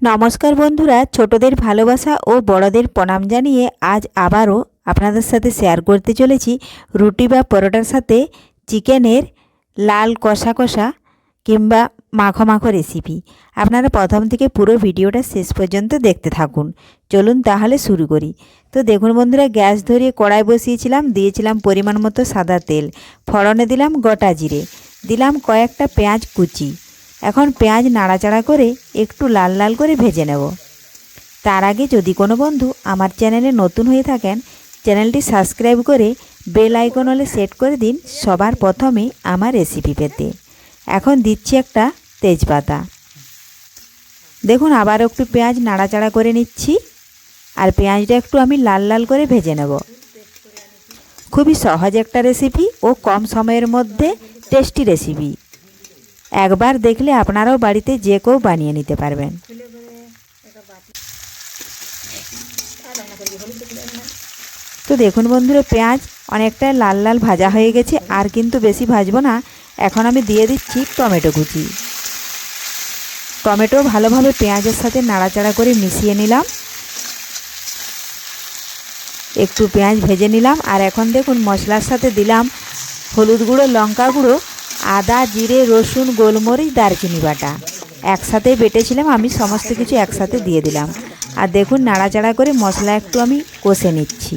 নমস্কার বন্ধুরা, ছোটদের ভালোবাসা ও বড়দের প্রণাম জানিয়ে আজ আবারও আপনাদের সাথে শেয়ার করতে চলেছি রুটি বা পরোটার সাথে চিকেনের লাল কষা কষা কিংবা মাখো মাখো রেসিপি। আপনারা প্রথম থেকে পুরো ভিডিওটা শেষ পর্যন্ত দেখতে থাকুন। চলুন তাহলে শুরু করি। তো দেখুন বন্ধুরা, গ্যাস ধরিয়ে কড়াই বসিয়েছিলাম, দিয়েছিলাম পরিমাণ মতো সাদা তেল, ফোড়নে দিলাম গোটা জিরে, দিলাম কয়েকটা পেঁয়াজ কুচি। এখন পেঁয়াজ নাড়াচাড়া করে একটু লাল লাল করে ভেজে নেব। তার আগে যদি কোনো বন্ধু আমার চ্যানেলে নতুন হয়ে থাকেন, চ্যানেলটি সাবস্ক্রাইব করে বেল আইকন হলে সেট করে দিন সবার প্রথমে আমার রেসিপি পেতে। এখন দিচ্ছি একটা তেজপাতা। দেখুন আবার একটু পেঁয়াজ নাড়াচাড়া করে নিচ্ছি, আর পেঁয়াজটা একটু আমি লাল লাল করে ভেজে নেব। খুবই সহজ একটা রেসিপি ও কম সময়ের মধ্যে টেস্টি রেসিপি। একবার দেখলে আপনারাও বাড়িতে যে কেউ বানিয়ে নিতে পারবেন। তো দেখুন বন্ধুরা, পেঁয়াজ অনেকটা লাল লাল ভাজা হয়ে গেছে, আর কিন্তু বেশি ভাজবো না। এখন আমি দিয়ে দিচ্ছি টমেটো কুচি। টমেটো ভালোভাবে পেঁয়াজের সাথে নাড়াচাড়া করে মিশিয়ে নিলাম। একটু পেঁয়াজ ভেজে নিলাম, আর এখন দেখুন মশলার সাথে দিলাম হলুদ গুঁড়ো, লঙ্কা গুঁড়ো, আদা, জিরে, রসুন, গোলমরিচ, দারচিনি বাটা একসাথে বেটেছিলাম, আমি সমস্ত কিছু একসাথে দিয়ে দিলাম। আর দেখুন নাড়াচাড়া করে মশলা একটু আমি কষে নিচ্ছি।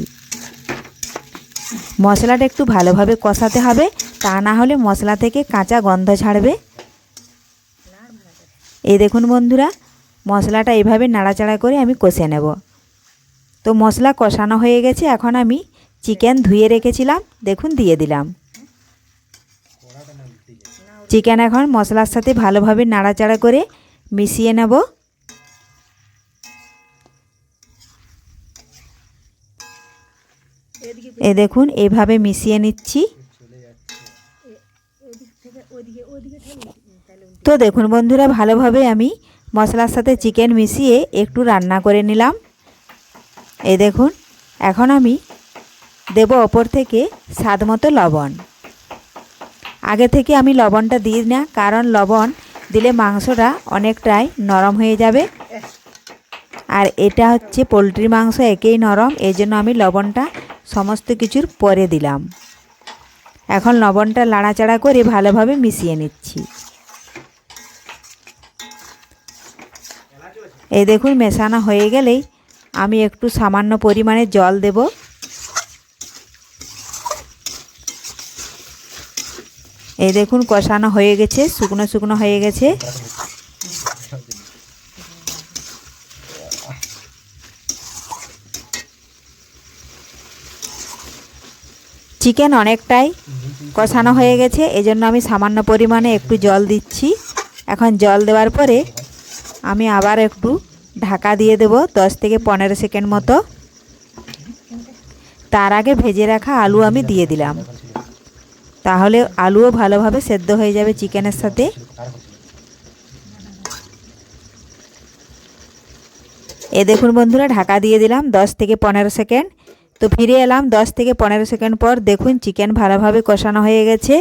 মশলাটা একটু ভালোভাবে কষাতে হবে, তা না হলে মশলা থেকে কাঁচা গন্ধ ছাড়বে। এই দেখুন বন্ধুরা, মশলাটা এইভাবে নাড়াচাড়া করে আমি কষে নেব। তো মশলা কষানো হয়ে গেছে, এখন আমি চিকেন ধুয়ে রেখেছিলাম দেখুন দিয়ে দিলাম। চিকেন এখন মশলার সাথে ভালোভাবে নাড়াচাড়া করে মিশিয়ে নেব। এ দেখুন এইভাবে মিশিয়ে নিচ্ছি। তো দেখুন বন্ধুরা, ভালোভাবে আমি মশলার সাথে চিকেন মিশিয়ে একটু রান্না করে নিলাম। এই দেখুন এখন আমি দেব ওপর থেকে স্বাদ মতো লবণ। আগে থেকে আমি লবণটা দিই না, কারণ লবণ দিলে মাংসটা অনেকটাই নরম হয়ে যাবে, আর এটা হচ্ছে পোলট্রি মাংস, একেই নরম, এই জন্য আমি লবণটা সমস্ত কিছুর পরে দিলাম। এখন লবণটা নাড়াচাড়া করে ভালোভাবে মিশিয়ে নিচ্ছি। এই দেখুন মেশানো হয়ে গেলেই আমি একটু সামান্য পরিমাণে জল দেব। এই দেখুন কষানো হয়ে গেছে, শুকনো শুকনো হয়ে গেছে। চিকেন অনেকটাই কষানো হয়ে গেছে, এজন্য আমি সামান্য পরিমাণে একটু জল দিচ্ছি। এখন জল দেওয়ার পরে আমি আবার একটু ঢাকা দিয়ে দেব 10 থেকে 15 সেকেন্ড মতো। তার আগে ভেজে রাখা আলু আমি দিয়ে দিলাম, তাহলে আলুও ভালোভাবে সেদ্ধ হয়ে যাবে চিকেনের সাথে। এ দেখুন বন্ধুরা, ঢাকা দিয়ে দিলাম 10 থেকে 15 সেকেন্ড। তো ফিরে এলাম 10 থেকে 15 সেকেন্ড পর। দেখুন চিকেন ভালোভাবে কষানো হয়ে গেছে।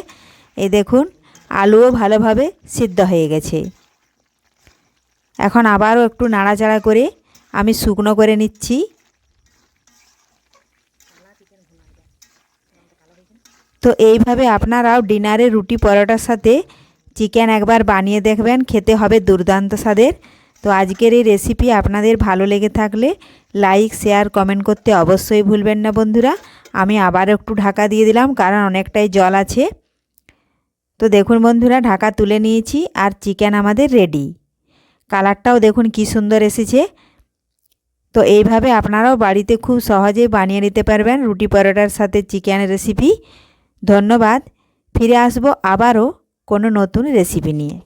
এই দেখুন আলুও ভালোভাবে সিদ্ধ হয়ে গেছে। এখন আবারও একটু নাড়াচাড়া করে আমি শুকনো করে নিচ্ছি। তো এইভাবে আপনারাও ডিনারে রুটি পরোটার সাথে চিকেন একবার বানিয়ে দেখবেন, খেতে হবে দুর্দান্ত স্বাদের। তো আজকের এই রেসিপি আপনাদের ভালো লেগে থাকলে লাইক, শেয়ার, কমেন্ট করতে অবশ্যই ভুলবেন না বন্ধুরা। আমি আবার একটু ঢাকা দিয়ে দিলাম, কারণ অনেকটাই জল আছে। তো দেখুন বন্ধুরা, ঢাকা তুলে নিয়েছি, আর চিকেন আমাদের রেডি। কালারটাও দেখুন কি সুন্দর এসেছে। তো এইভাবে আপনারাও বাড়িতে খুব সহজেই বানিয়ে নিতে পারবেন রুটি পরোটার সাথে চিকেন রেসিপি। ধন্যবাদ। ফিরে আসবো আবারও কোনো নতুন রেসিপি নিয়ে।